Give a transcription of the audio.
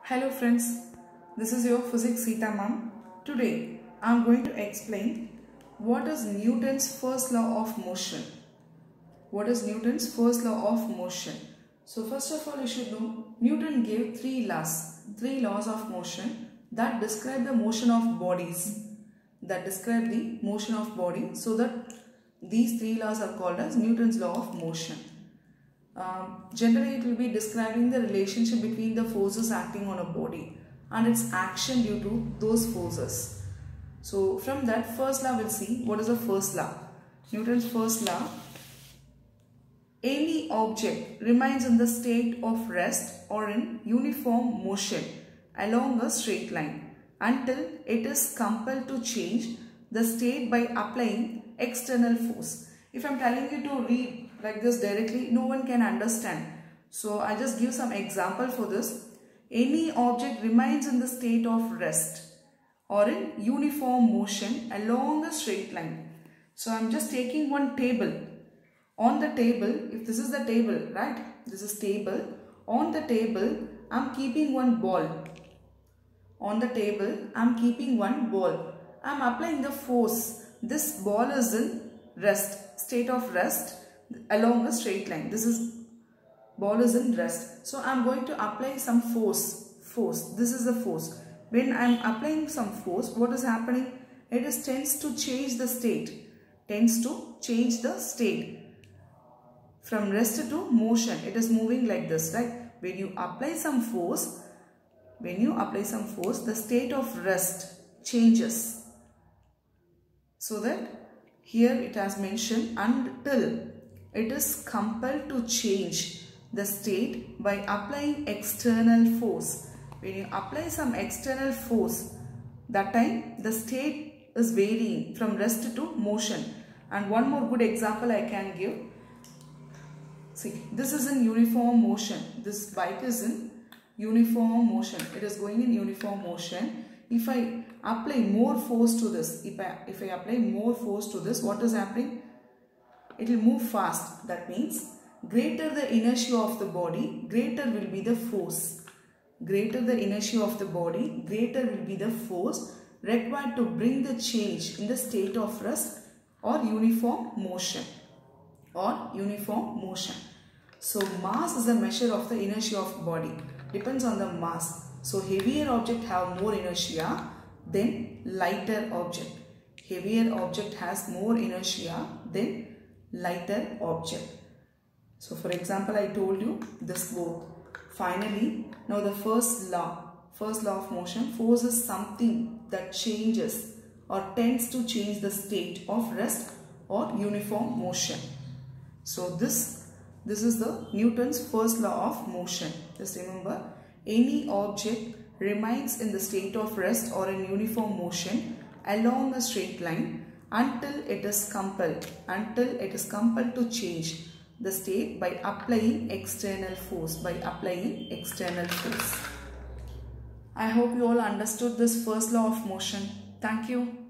Hello friends, this is your Physics Sita Ma'am. Today I am going to explain what is Newton's first law of motion. What is Newton's first law of motion? So first of all you should know Newton gave three laws of motion that describe the motion of bodies. So that these three laws are called as Newton's law of motion. Generally it will be describing the relationship between the forces acting on a body and its action due to those forces. So from that first law we'll see what is the first law. Newton's first law: any object remains in the state of rest or in uniform motion along a straight line until it is compelled to change the state by applying external force. If I am telling you to read like this directly, no one can understand. So I just give some example for this. Any object remains in the state of rest or in uniform motion along a straight line. So I am just taking one table. On the table, if this is the table, right? This is table. On the table, I am keeping one ball. On the table, I am keeping one ball. I am applying the force. This ball is in rest, state of rest along a straight line. This is ball is in rest. So I am going to apply some force. This is the force. When I am applying some force, what is happening? It tends to change the state. From rest to motion. It is moving like this, right? When you apply some force, the state of rest changes. So that here it has mentioned until it is compelled to change the state by applying external force. When you apply some external force, that time the state is varying from rest to motion. And one more good example I can give. See, this is in uniform motion. This bike is in uniform motion. It is going in uniform motion. If I apply more force to this, if I apply more force to this, what is happening? It will move fast. That means greater the inertia of the body, greater will be the force. Greater the inertia of the body, greater will be the force required to bring the change in the state of rest or uniform motion. So mass is a measure of the inertia of body. Depends on the mass. So heavier object have more inertia than lighter object. Heavier object has more inertia than lighter object. So for example, I told you this both. Finally, now the first law of motion, force is something that changes or tends to change the state of rest or uniform motion. So this is the Newton's first law of motion. Just remember, any object remains in the state of rest or in uniform motion along a straight line until it is compelled to change the state by applying external force. I hope you all understood this first law of motion. Thank you.